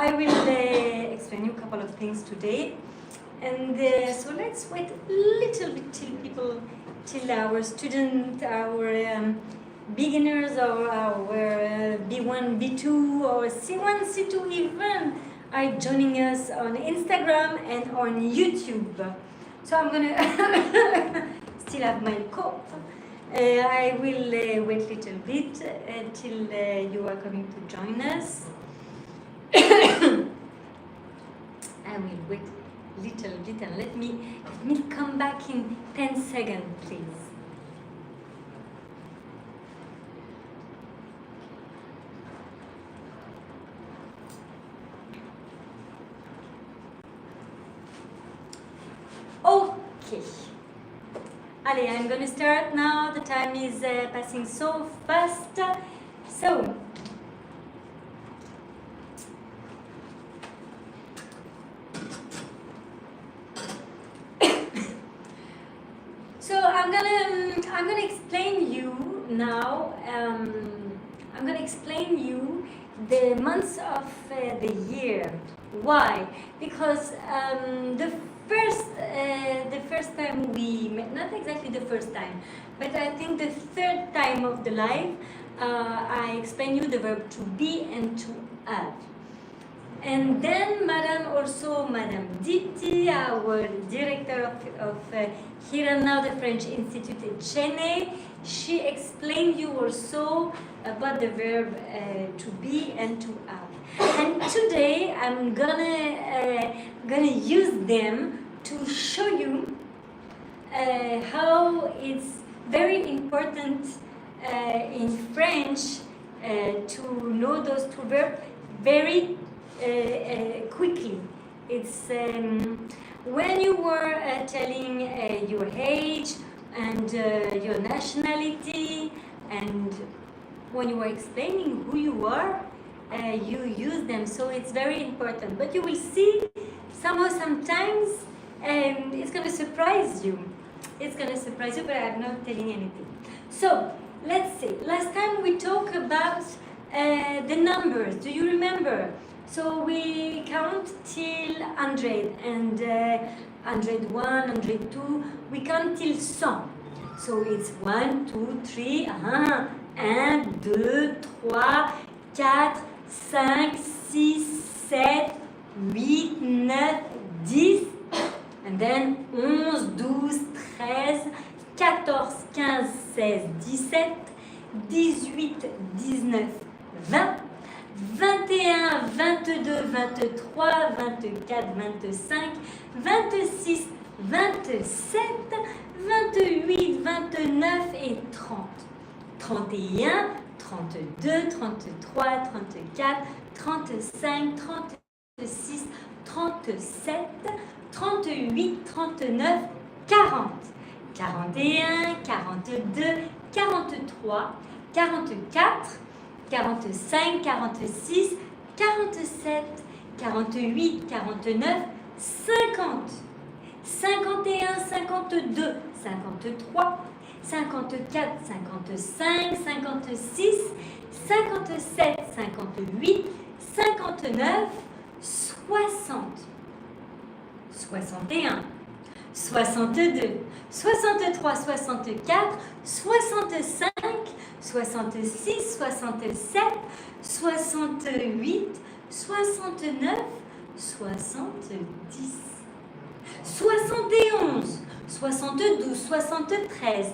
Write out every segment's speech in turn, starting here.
I will explain you a couple of things today. And so let's wait a little bit till our students, our beginners, or our B1, B2, or C1, C2 even are joining us on Instagram and on YouTube. So I'm gonna still have my coat. I will wait a little bit till you are coming to join us. I will wait a little bit and let me come back in 10 seconds, please. Okay. Allez, I'm going to start now. The time is passing so fast. So, I'm gonna explain you now. I'm gonna explain you the months of the year. Why? Because the first time we met, not exactly the first time, but I think the third time of the life, I explained you the verb to be and to have. And then Madame Diti, our director of Here and Now, the French Institute at Chère, she explained you also about the verb to be and to have. And today I'm gonna use them to show you how it's very important in French to know those two verbs very quickly. It's when you were telling your age and your nationality, and when you were explaining who you are, you use them. So it's very important. But you will see sometimes it's going to surprise you. It's going to surprise you, but I'm not telling anything. So let's see. Last time we talked about the numbers. Do you remember? So we count till 100 and 101, 102. We count till 100. So it's 1, 2, 3, 1, 2, 3, 4, 5, 6, 7, 8, 9, 10. And then 11, 12, 13, 14, 15, 16, 17, 18, 19, 20. 21, 22, 23, 24, 25, 26, 27, 28, 29 et 30. 31, 32, 33, 34, 35, 36, 37, 38, 39, 40. 41, 42, 43, 44, 45, 46, 47, 48, 49, 50, 51, 52, 53, 54, 55, 56, 57, 58, 59, 60, 61, 62, 63, 64, 65, 66, 67, 68, 69, 70, 71, 72, 73,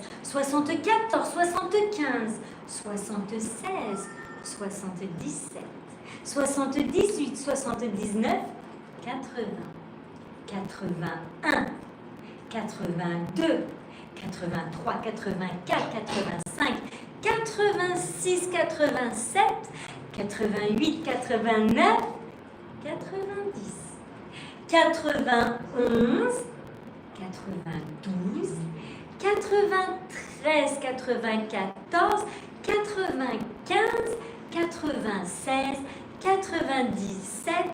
74, 75, 76, 77, 78, 79, 80, 81, 82, 83, 84, 85, 86, 87, 88, 89, 90, 91, 92, 93, 94, 95, 96, 97,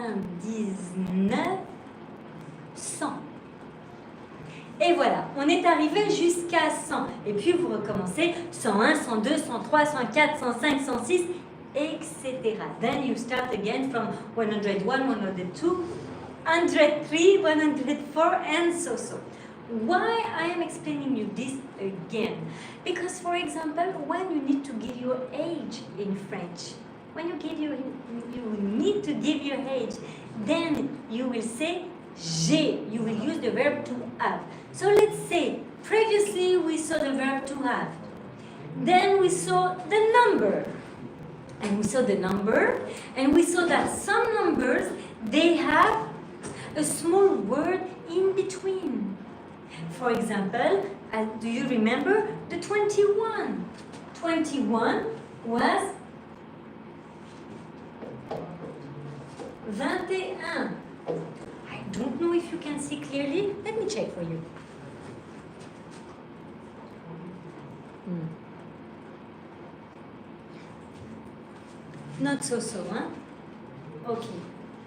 98, 99, 100. Et voilà, on est arrivé jusqu'à 100. Et puis vous recommencez 101, 102, 103, 104, 105, 106, etc. Then you start again from 101, 102, 103, 104, and so. Why I am explaining you this again? Because, for example, when you need to give your age in French, when you need to give your age, then you will say j'ai. You will use the verb to have. So let's say, previously we saw the verb to have. Then we saw the number. And we saw the number, and we saw that some numbers, they have a small word in between. For example, do you remember the 21? 21 was 21. I don't know if you can see clearly. Let me check for you. Not so, huh? Okay.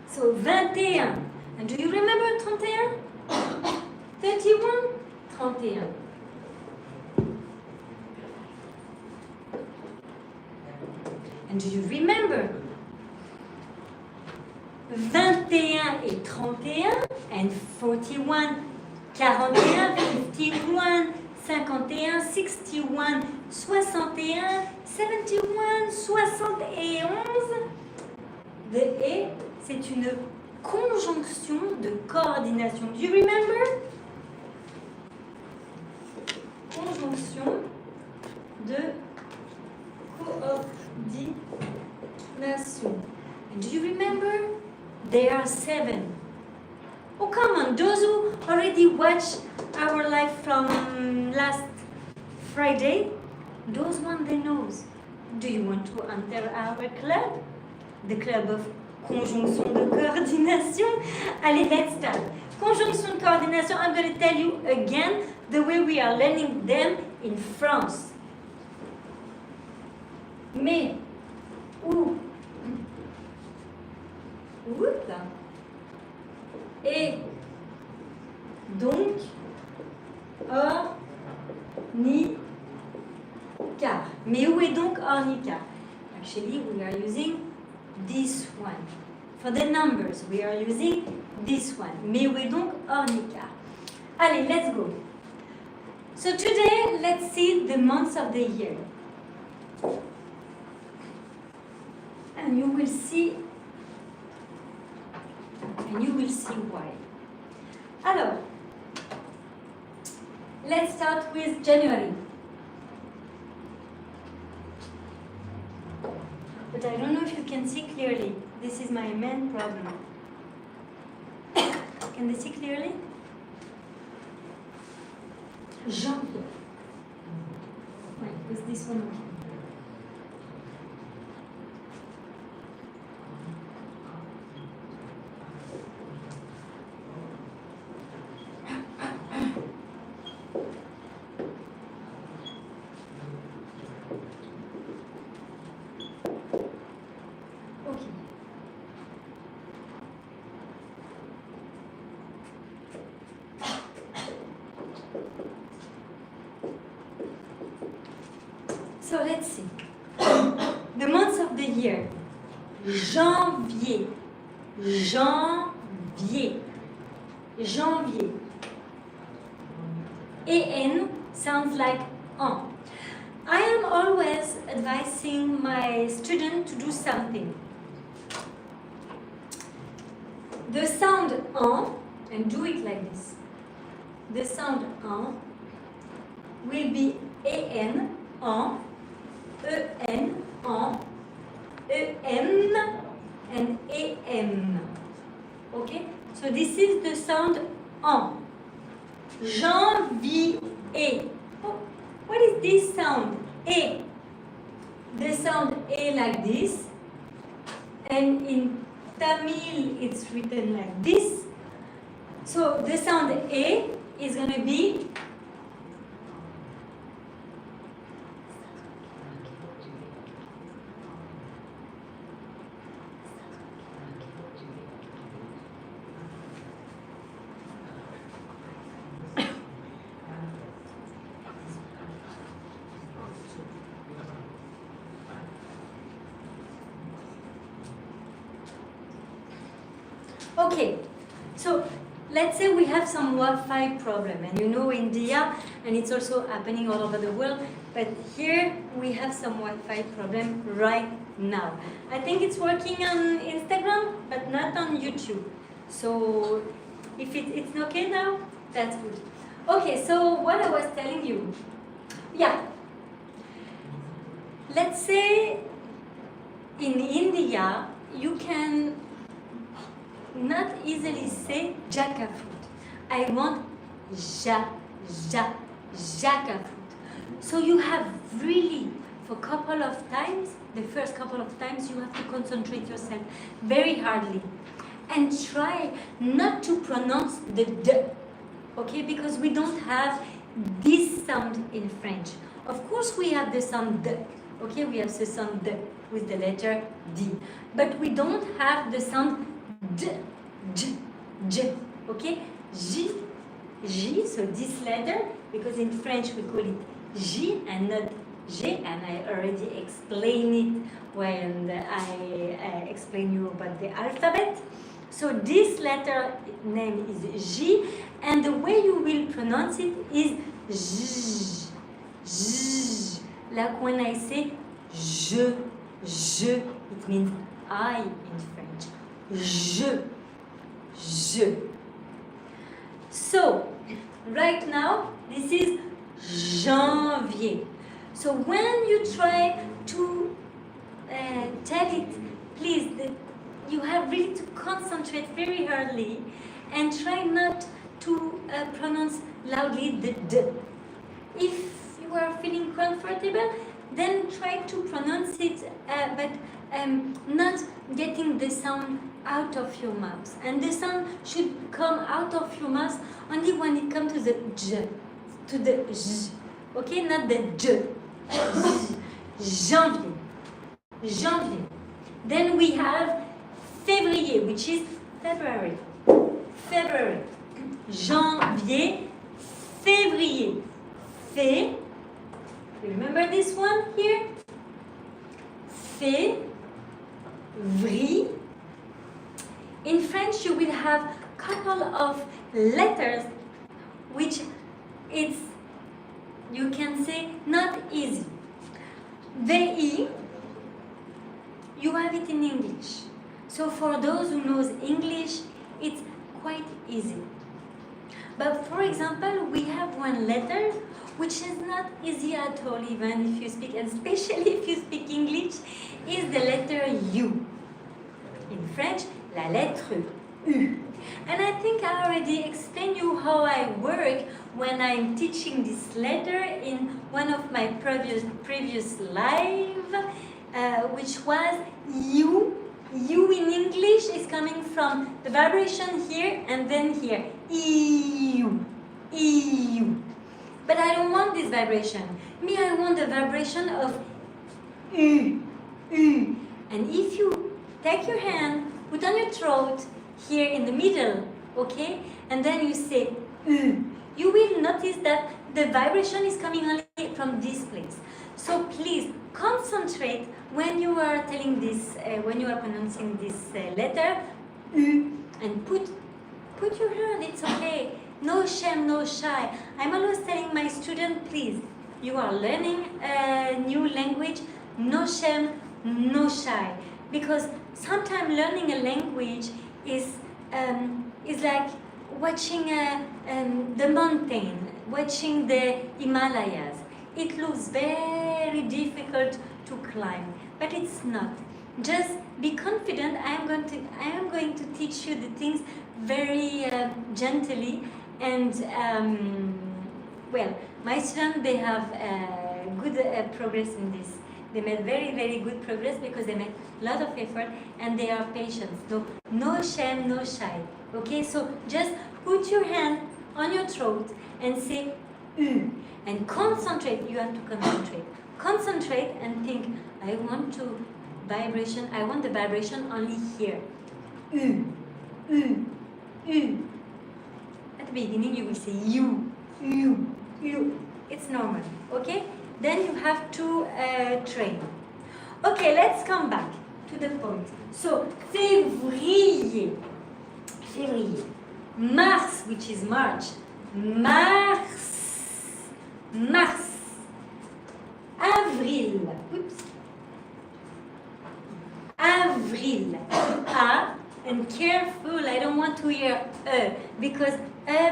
So 21. And do you remember 31? 31? 31. And do you remember 21 et 31 and 41, 41, 51, 51, 61, 61, 71, 71. The et, c'est une conjonction de coordination. Do you remember? Conjonction de coordination. And do you remember? There are 7. Oh, come on, those who already watched our live from last Friday, those ones they know. Do you want to enter our club? The club of conjonction de coordination? Allez, let's start. Conjonction de coordination, I'm going to tell you again the way we are learning them in France. Mais, où, et donc, ornicar. Mais où est donc ornicar? Actually, we are using this one. For the numbers, we are using this one. Mais où est donc ornicar? Allez, let's go. So today, let's see the months of the year. And you will see why. Alors, let's start with January. But I don't know if you can see clearly. This is my main problem. Can they see clearly? Janvier. Wait, is this one okay? So let's see. The months of the year. Janvier. Janvier. Janvier. En sounds like en. I am always advising my student to do something. The sound en, and do it like this. The sound en will be en, en, en, en, and em. Okay? So this is the sound en. Janvier. Oh, what is this sound? E. The sound E like this. And in Tamil it's written like this. So the sound E is going to be Okay, so let's say we have some Wi-Fi problem, and you know India, and it's also happening all over the world, but here we have some Wi-Fi problem right now. I think it's working on Instagram, but not on YouTube. So if it's okay now, that's good. Okay, so what I was telling you, yeah. Let's say in India, you can not easily say jackfruit. I want jackfruit. So you have really, for a couple of times, the first couple of times, you have to concentrate yourself very hardly and try not to pronounce the D, okay? Because we don't have this sound in French. Of course, we have the sound D, okay? We have the sound D with the letter D, but we don't have the sound D, J, okay? J, so this letter, because in French we call it J and not J, and I already explained it when I explained you about the alphabet. So this letter name is J, and the way you will pronounce it is J, J. Like when I say je, it means I in French. Je. So, right now, this is janvier. So when you try to tell it, please, you have really to concentrate very early and try not to pronounce loudly the D. If you are feeling comfortable, then try to pronounce it, but not getting the sound out of your mouth. And the sound should come out of your mouth only when it comes to the J, to the J, okay? Not the J. Janvier. Then we have février, which is February. Janvier, février. Remember this one here? Février. In French, you will have a couple of letters which it's, you can say, not easy. VI, you have it in English. So for those who knows English, it's quite easy. But for example, we have one letter which is not easy at all, even if you speak, and especially if you speak English, is the letter U. In French, la lettre U. And I think I already explained you how I work when I'm teaching this letter in one of my previous live, which was U. U in English is coming from the vibration here and then here. EU. But I don't want this vibration. Me, I want the vibration of U. And if you take your hand, put on your throat, here in the middle, okay? And then you say U. You will notice that the vibration is coming only from this place. So please concentrate when you are telling this, when you are pronouncing this letter U, and put your hand. It's okay. No shame, no shy. I'm always telling my students, please, you are learning a new language. No shame, no shy. Because sometimes learning a language is like watching the mountain, watching the Himalayas. It looks very difficult to climb, but it's not. Just be confident. I am going to teach you the things very gently, and well, my students, they have good progress in this. They made very, very good progress because they made a lot of effort and they are patient. So no shame, no shy. Okay, so just put your hand on your throat and say U. And concentrate. You have to concentrate. Concentrate and think, I want the vibration only here. U. At the beginning you will say U. It's normal. Okay? Then you have to train. Okay, let's come back to the point. So, février. février. Mars, which is March. Mars. Mars. Avril. Oops. Avril. A. And careful, I don't want to hear because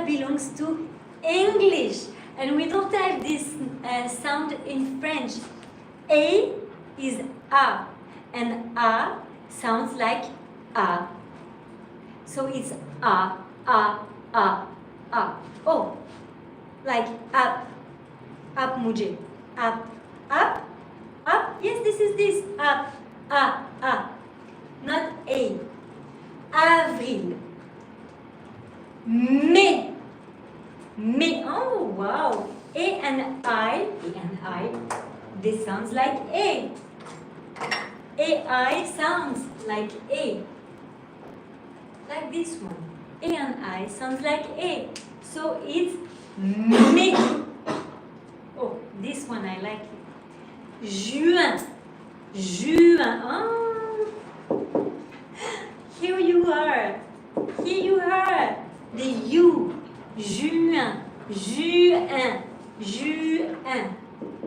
belongs to English. And we don't have this sound in French. A is A. And A sounds like A. So it's A, A, A, A. Oh, like up, up mujhe. Up, up, up. Yes, this is this. Up, up. Not A. Avril. Mai. Mai. Oh, wow. A and I, this sounds like A. AI sounds like A. Like this one. A and I sounds like A. So it's Mai. Oh, this one I like it. Juin. Juin. Oh. Here you are. Here you are. The U. Juin. Juin. Juin.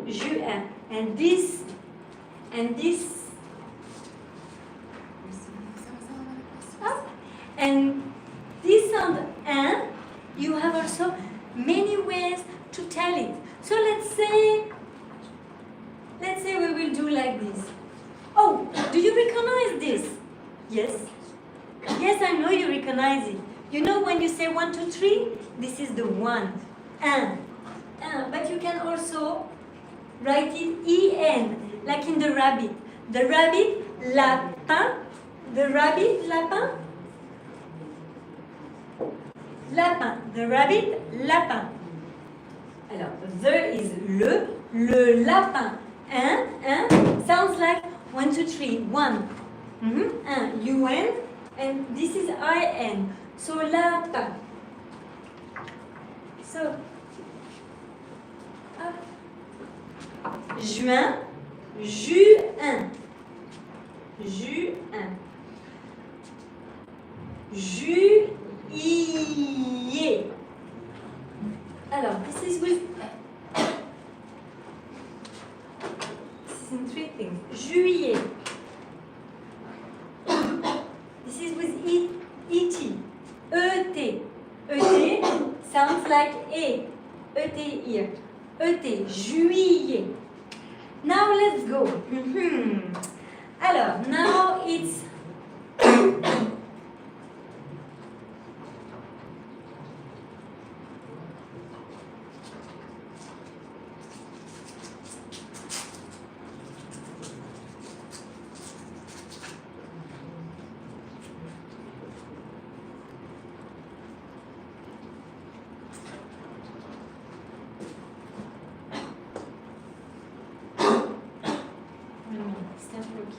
Juin. And this. And this sound un, you have also many ways to tell it. So let's say we will do like this. Oh, do you recognize this? Yes. Yes, I know you recognize it. You know when you say 1, 2, 3, this is the one. Un. But you can also write it en, like in the rabbit. The rabbit, lapin. The rabbit, lapin. Lapin. The rabbit, lapin. Alors, the is le lapin. Un, sounds like 1, 2, 3, 1. Un, UN, and this is IN. So, lapin. So, juin, juin, juin, juillet. Alors, this is in 3 things. Juillet. This is with E-T. E-T. E-T sounds like A. E-T here. E-T. Juillet. Now let's go. Alors, now it's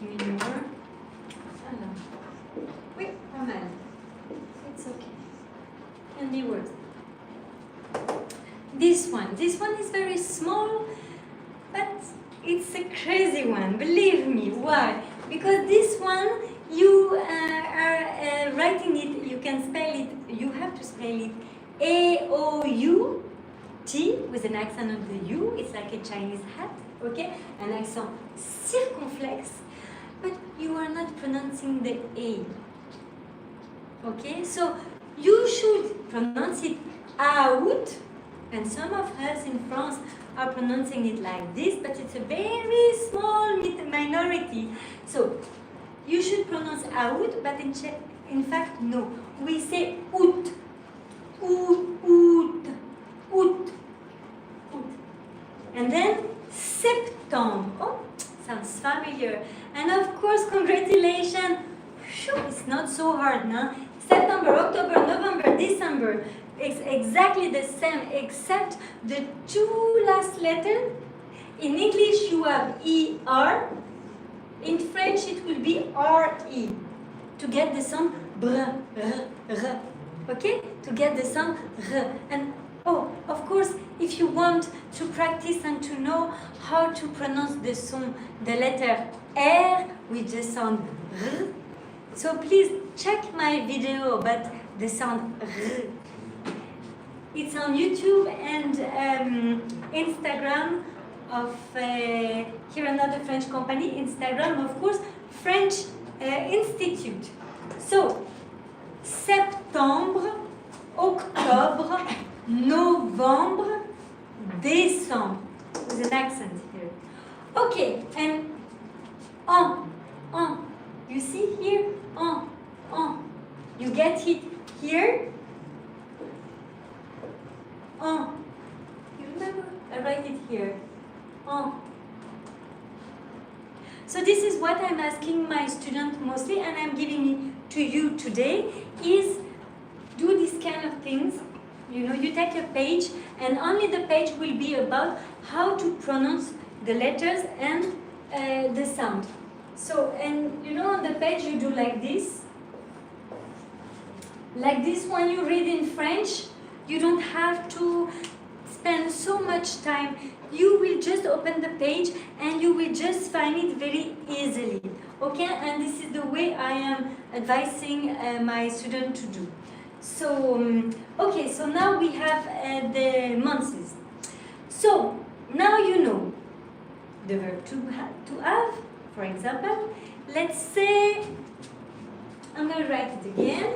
anymore. Wait, it's okay. Can be worse. This one is very small, but it's a crazy one. Believe me. Why? Because this one you are writing it. You can spell it. You have to spell it A-O-U-T with an accent on the U. It's like a Chinese hat. Okay, an accent circumflex. But you are not pronouncing the A. Okay, so you should pronounce it out, and some of us in France are pronouncing it like this, but it's a very small minority. So you should pronounce out, but in fact, no. We say out, out, out, out. And then Septembre. Oh, sounds familiar. And of course, congratulations. It's not so hard, no? September, October, November, December. It's exactly the same, except the 2 last letters. In English, you have ER. In French, it will be RE. To get the sound br, r. Okay? To get the sound r. And oh, of course, if you want to practice and to know how to pronounce the sound, the letter R with the sound R, so please check my video, but the sound R. It's on YouTube and Instagram of here another French company, Instagram, of course, French Institute. So, septembre, octobre, novembre, décembre. With an accent here. Okay, and en. You see here? En. You get it here? En. You remember? I write it here. En. So this is what I'm asking my students mostly, and I'm giving it to you today, is do these kind of things. You know, you take a page, and only the page will be about how to pronounce the letters and the sound. So, and you know, on the page you do like this. Like this, when you read in French, you don't have to spend so much time. You will just open the page and you will just find it very easily. Okay, and this is the way I am advising my students to do. So, okay, so now we have the months. So, now you know the verb to have, for example. Let's say, I'm going to write it again.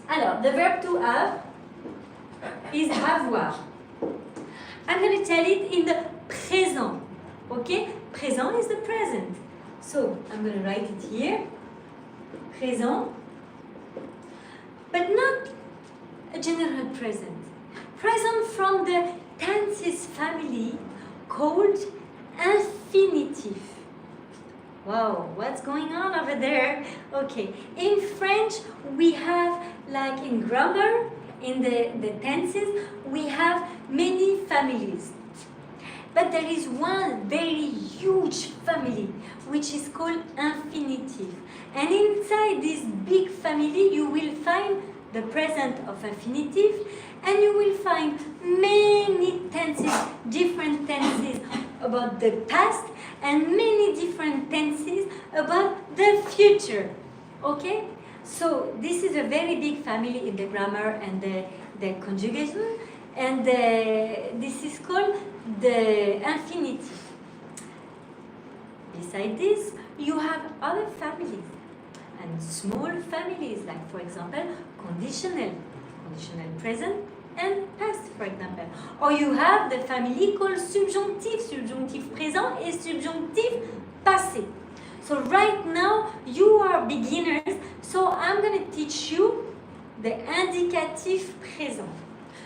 Alors, the verb to have is avoir. I'm going to tell it in the présent. Okay? Présent is the present. So, I'm going to write it here. Présent. But not a general present. Present from the tenses family called infinitive. Wow, what's going on over there? Okay, in French we have, like in grammar, in the tenses, we have many families. But there is one very huge family which is called infinitive. And inside this big family you will find the present of infinitive, and you will find many tenses, different tenses about the past, and many different tenses about the future. Okay? So this is a very big family in the grammar and the conjugation, and this is called the infinitive. Besides this, you have other families and small families, like for example conditional present and past, for example. Or you have the family called subjonctif présent et subjonctif passé. So right now you are beginners, so I'm going to teach you the indicatif présent.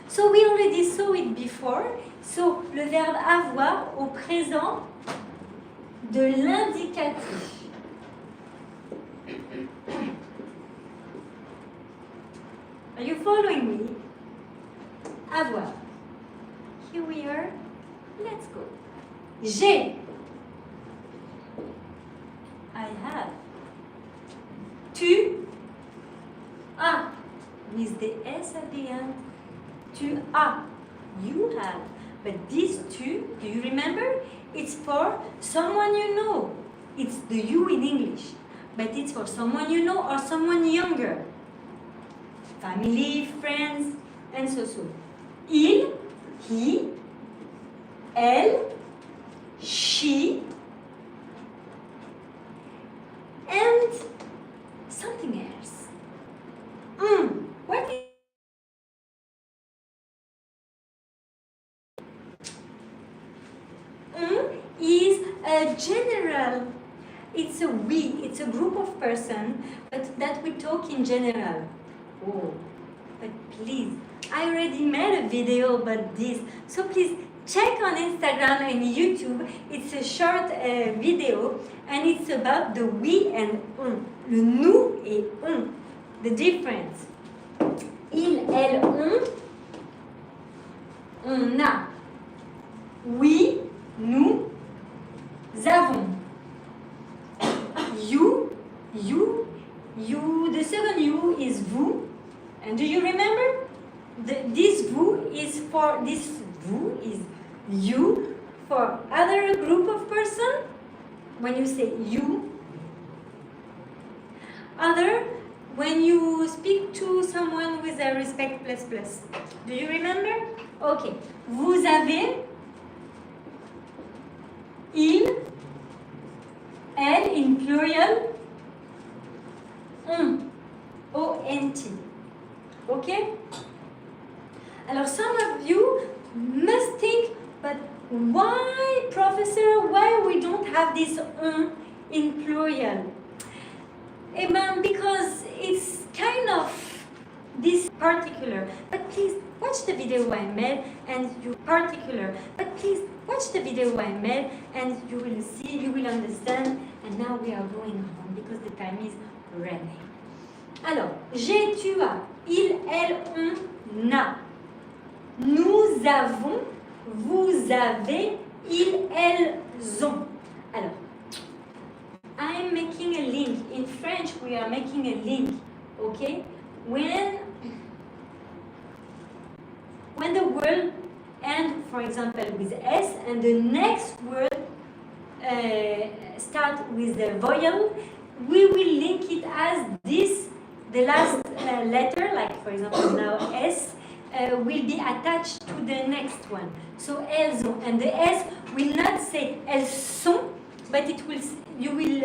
So we already saw it before. So le verbe avoir au présent de l'indicatif. Are you following me? Avoir. Here we are. Let's go. J'ai. I have. Tu as. With the S at the end. Tu as. You have. But this tu, do you remember? It's for someone you know. It's the you in English. But it's for someone you know or someone younger. Family, friends, and so. Il, he, elle, she, and something else. What is a general. It's a we, it's a group of persons, but that we talk in general. Oh, but please, I already made a video about this, so please check on Instagram and YouTube. It's a short video, and it's about the we and on, le nous et on, the difference. Il, elle, on a. Oui, nous avons. You, the second you is vous. And do you remember? This vous is for, this vous is you for other group of person. When you say you, other when you speak to someone with a respect plus plus. Do you remember? Okay. Vous avez, il, elle in plural, on, O-N-T. Okay? Alors, some of you must think, but why, professor, why we don't have this on in plural? Because it's kind of this particular. But please watch the video I made and you particular. But please watch the video I made and you will see, you will understand. And now we are going home because the time is running. Alors, j'ai, tu as, il, elle, on, a. Nous avons, vous avez, ils, elles ont. Alors, I'm making a link. In French, we are making a link. Okay? When the word ends, for example, with S, and the next word start with the vowel, we will link it as this. The last letter, like for example now S, will be attached to the next one. So elles ont, and the S will not say elles sont, but it will. You will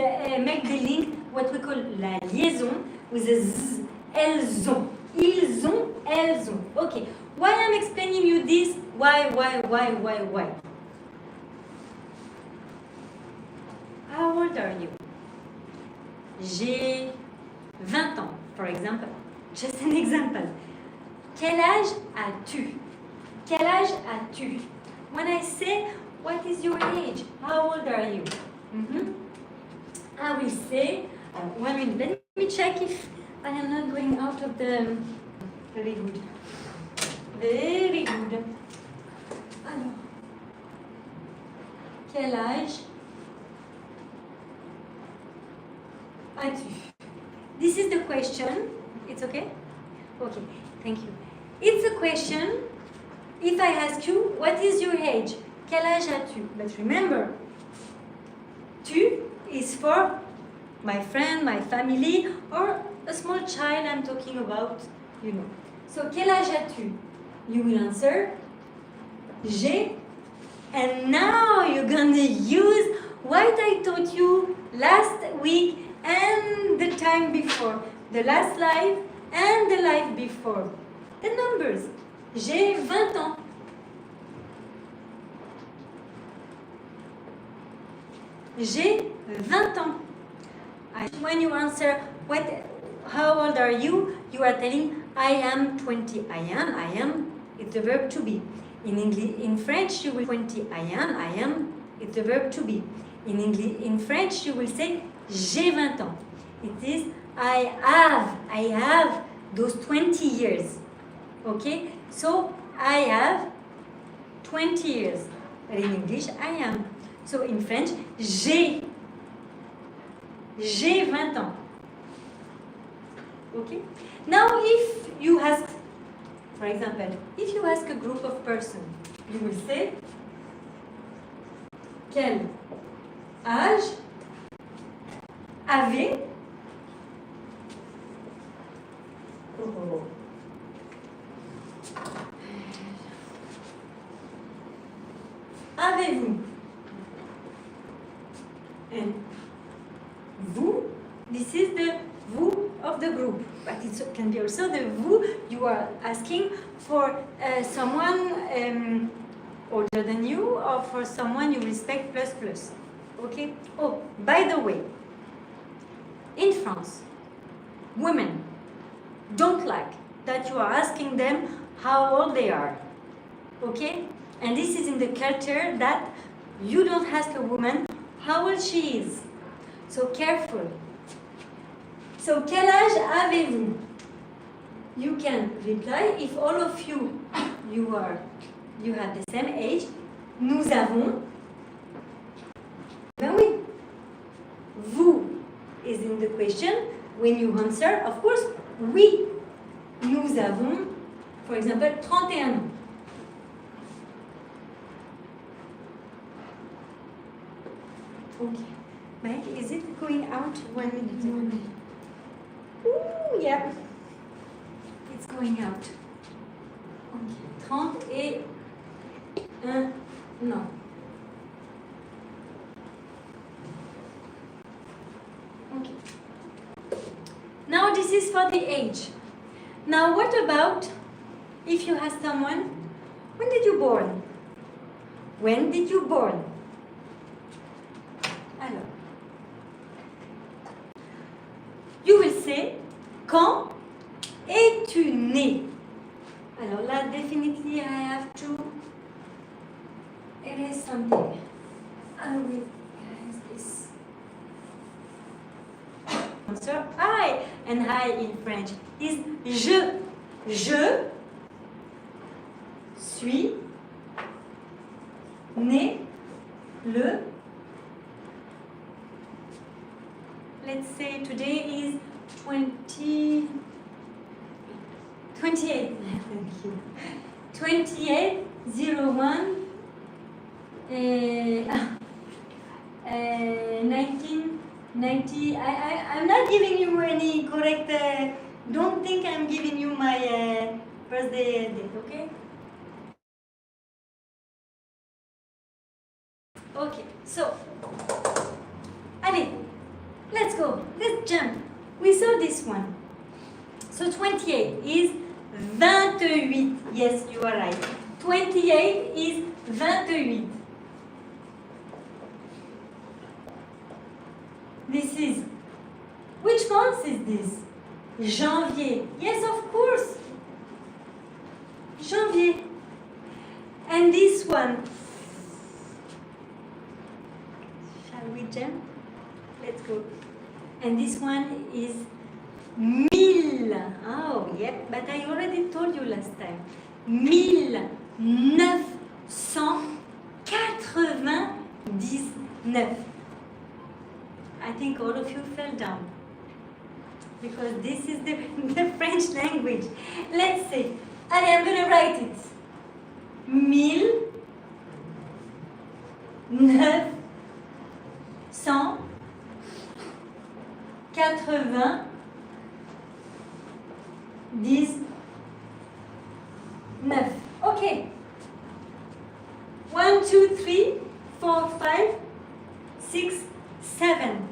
make the link, what we call la liaison, with a Z. Elles ont, ils ont, elles ont. Okay. Why I'm explaining you this? Why? How old are you? J'ai 20 ans, for example. Just an example. Quel âge as-tu? Quel âge as-tu? When I say, what is your age? How old are you? I will say, 1 minute, let me check if I am not going out of the... Very good. Very good. Alors, quel âge as-tu? This is the question. It's okay? Okay, thank you. It's a question. If I ask you, what is your age? Quel âge as-tu? But remember, tu is for my friend, my family, or a small child I'm talking about, you know. So, quel âge as-tu? You will answer, j'ai, and now you're gonna use what I taught you last week and the time before, the last live and the live before. The numbers. J'ai 20 ans. J'ai 20 ans. When you answer, how old are you? You are telling, I am 20. I am, it's the verb to be. In English, in French, you will 20. I am, it's the verb to be. In English, in French, you will say, j'ai 20 ans. It is, I have those 20 years. Okay? So, I have 20 years. But in English, I am. So, in French, j'ai 20 ans. Okay? Now, if you ask, for example, if you ask a group of persons, you will say, quel âge avez avez-vous? And vous, this is the vous of the group, but it can be also the vous you are asking for someone older than you or for someone you respect plus plus. Okay? Oh, by the way, in France, women don't like that you are asking them how old they are. Okay? And this is in the culture that you don't ask a woman how old she is. So careful. So, quel âge avez-vous? You can reply if all of you have the same age. Nous avons. Ben oui. Vous is in the question. When you answer, of course, oui. Nous avons, for example, 31 ans. Okay. Mike, is it going out 1 minute? Ooh, yeah. It's going out. Okay. 30 et 1, non. Okay. Now this is for the age. Now what about if you ask someone, when did you born? When did you born? Alors, you will say, quand es-tu né? Alors là, definitely I have to erase something. I will erase this. Answer I, and I in French is je. Je suis né le, let's say today is 28, thank you, 28/01 1990. I'm not giving you any correct, don't think I'm giving you my birthday date, okay? Okay, so, allez, let's go, let's jump. We saw this one. So 28 is 28. Yes, you are right. 28 is 28. This is, which month is this? Janvier. Yes, of course. Janvier. And this one, shall we jump? Let's go. And this one is 1000. Oh, yeah, but I already told you last time. 1999. I think all of you fell down because this is the French language. Let's see. Allez, I'm going to write it. 1999. Okay. 1, 2, 3, 4, 5, 6, 7.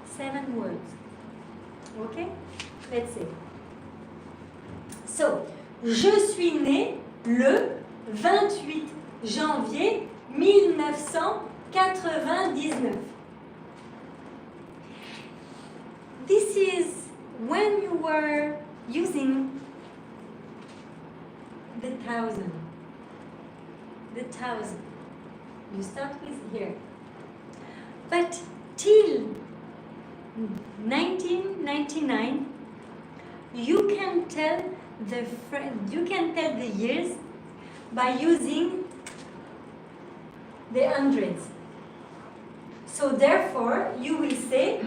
7 words. Okay? Let's see. So, je suis né le 28 janvier 1999. This is when you were using the thousand. The thousand. You start with here. But till 1999, you can tell the years by using the hundreds. So therefore, you will say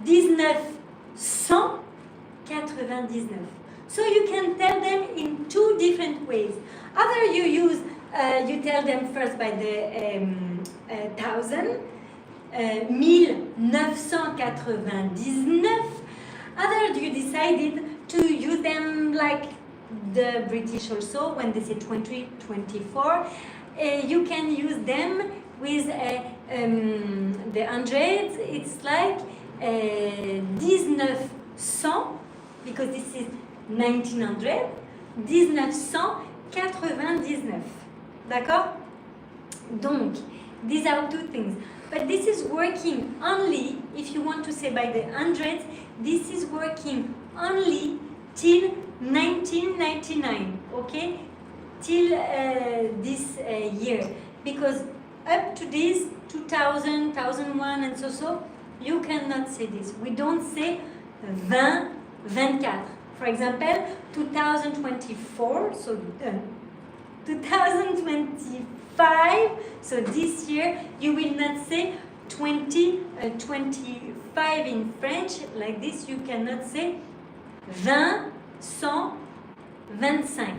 1999. So you can tell them in two different ways. Either you tell them first by the thousand, 1999. Other you decided to use them like the British also when they say 2024. You can use them with the hundreds. It's like 1900 because this is 1900. 1999. D'accord? Donc, these are two things. But this is working only, if you want to say by the hundreds, this is working only till 1999, okay? Till this year. Because up to this, 2000, 2001, and so, you cannot say this. We don't say 2024. For example, 2024, so 2025, so this year you will not say 2025 in French, like this you cannot say 20, 125.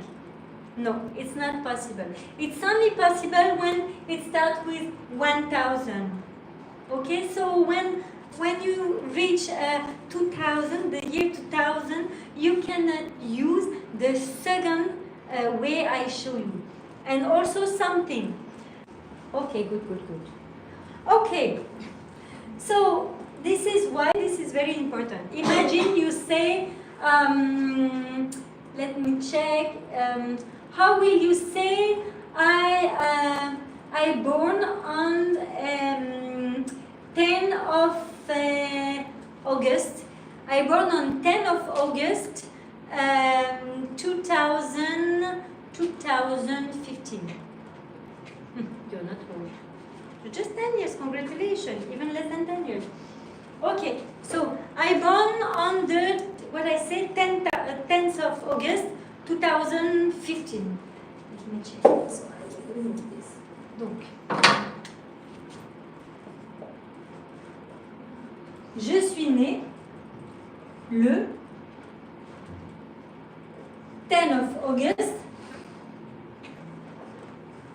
No, it's not possible. It's only possible when it starts with 1000. Okay, so when when you reach 2000, the year 2000, you cannot use the second way I show you. And also something. Okay, good. Okay, so this is why this is very important. Imagine you say, let me check, how will you say I born on 10 of August. I born on 10 of August 2015. You're not old. You're just 10 years, congratulations, even less than 10 years. Okay, so I born on the, what I say, 10th of August 2015. Let me check, so I will remove this. Donc, je suis née le 10 of August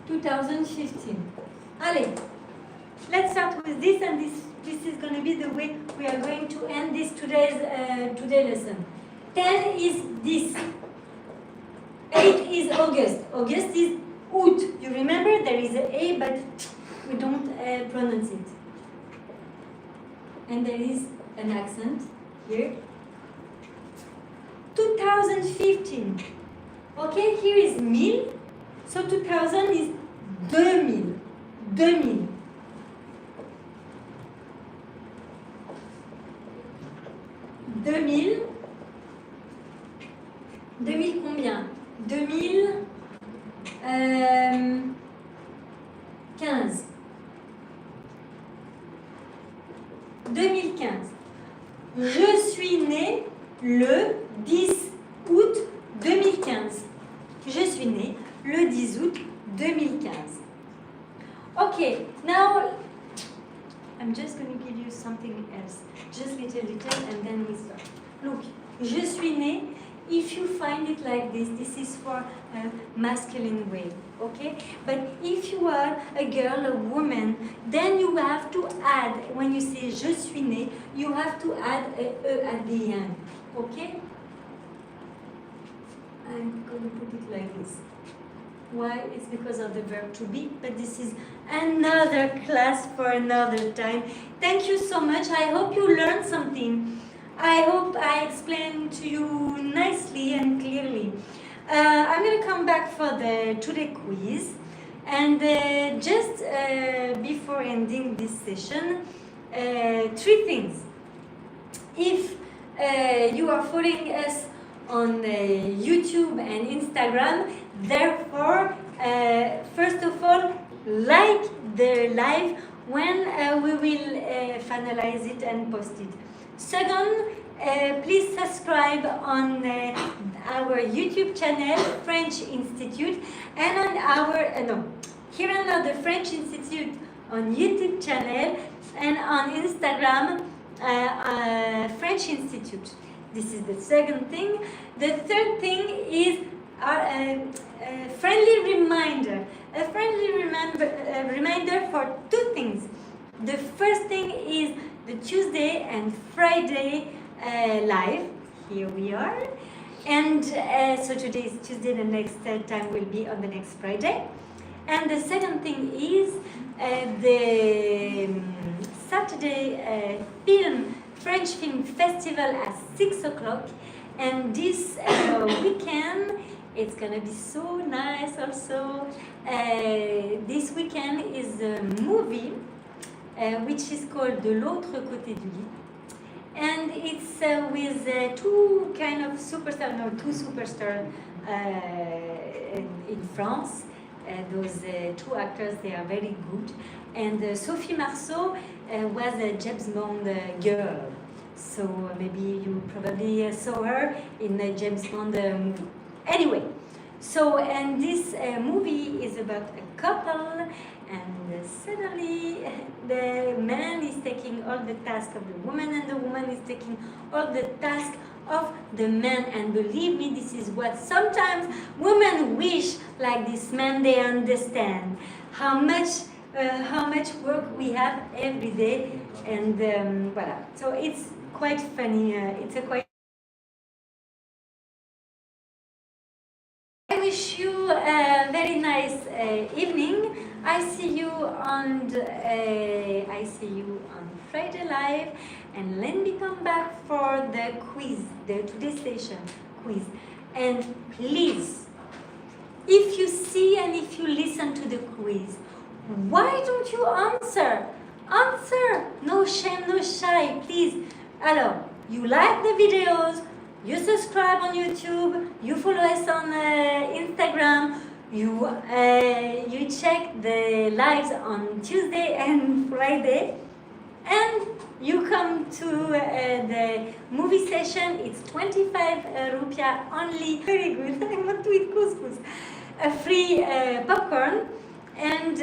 2015. Allez, let's start with this, and this is going to be the way we are going to end this today's lesson. 10 is this. 8 is August. August is août. You remember there is an A, but we don't pronounce it. And there is an accent here. 2015. Okay, here is 1000. So 2000 is 2000. 2000. 2000. 2000 combien? 2015. 2015. Je suis née le 10 août 2015. Je suis née le 10 août 2015. Okay, now I'm just going to give you something else. Just little, and then we start. Look, je suis née. If you find it like this is for a masculine way, okay? But if you are a girl, a woman, then you have to add, when you say je suis née, you have to add a E at the end, okay? I'm going to put it like this. Why? It's because of the verb to be, but this is another class for another time. Thank you so much. I hope you learned something. I hope I explained to you nicely and clearly. I'm going to come back for the today quiz, and just before ending this session, 3 things. If you are following us on YouTube and Instagram, therefore, first of all, like the live when we will finalize it and post it. Second, please subscribe on our YouTube channel, French Institute, and on our, here on the French Institute on YouTube channel, and on Instagram, French Institute. This is the second thing. The third thing is a friendly reminder. A friendly reminder for 2 things. The first thing is the Tuesday and Friday live. Here we are. And so today is Tuesday, the next time will be on the next Friday. And the second thing is the Saturday French Film Festival at 6 o'clock. And this weekend, it's gonna be so nice also. This weekend is a movie which is called De l'autre côté du lit. And it's with 2 kind of superstars, no, 2 superstars in France. Those 2 actors, they are very good. And Sophie Marceau was a James Bond girl. So maybe you probably saw her in a James Bond movie. Anyway, so, and this movie is about a couple, and suddenly the man is taking all the task of the woman, and the woman is taking all the task of the man. And believe me, this is what sometimes women wish, like this man, they understand how much how much work we have every day, and voilà. So it's quite funny. It's a quite. I wish you a very nice evening. I see you on Friday live, and let me come back for the quiz, the today's session quiz. And please, if you see and if you listen to the quiz, why don't you answer? Answer! No shame, no shy, please. Alors, you like the videos, you subscribe on YouTube, you follow us on Instagram, you check the lives on Tuesday and Friday, and you come to the movie session. It's 25 rupiah only. Very good. I want to eat couscous. A free popcorn, and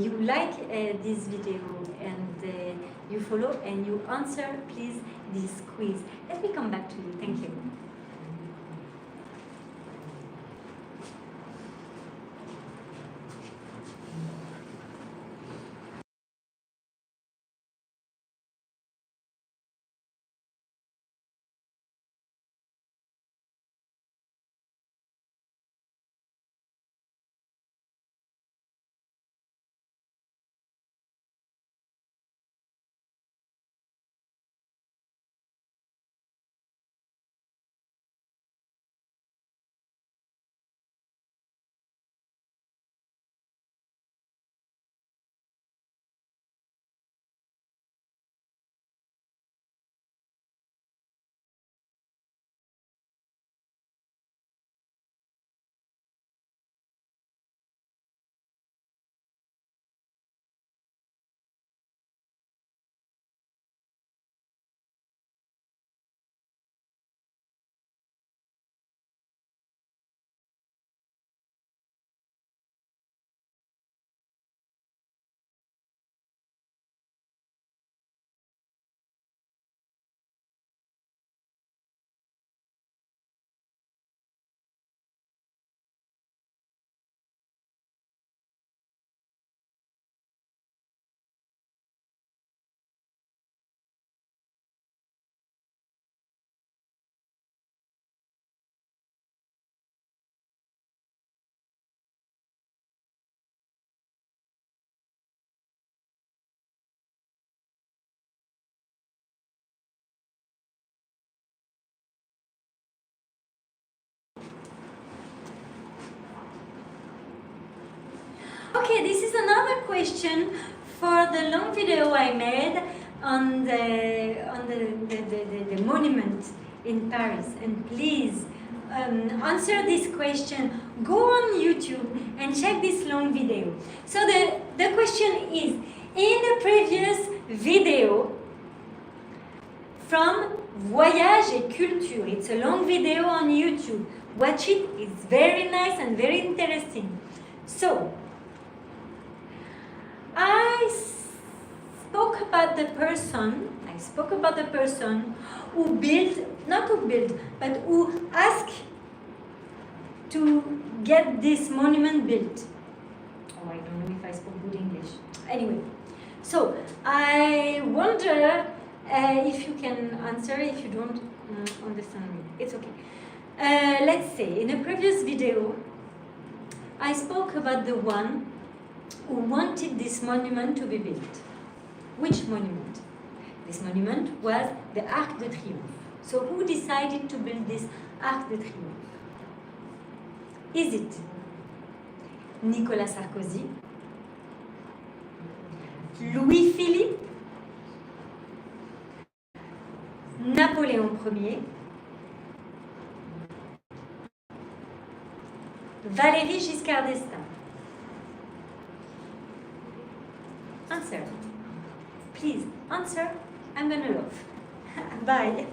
you like this video, and you follow and you answer, please, this quiz. Let me come back to you. Thank you. Okay, this is another question for the long video I made on the monument in Paris. And please answer this question. Go on YouTube and check this long video. So the question is, in the previous video from Voyage et Culture, it's a long video on YouTube. Watch it, it's very nice and very interesting. So, I spoke about the person who but who asked to get this monument built. Oh, I don't know if I spoke good English. Anyway, so I wonder if you can answer. If you don't understand me, it's okay. Let's say in a previous video, I spoke about the one who wanted this monument to be built. Which monument? This monument was the Arc de Triomphe. So who decided to build this Arc de Triomphe? Is it Nicolas Sarkozy, Louis-Philippe, Napoléon Ier, Valéry Giscard d'Estaing? Answer. Please, answer. I'm gonna laugh. Bye.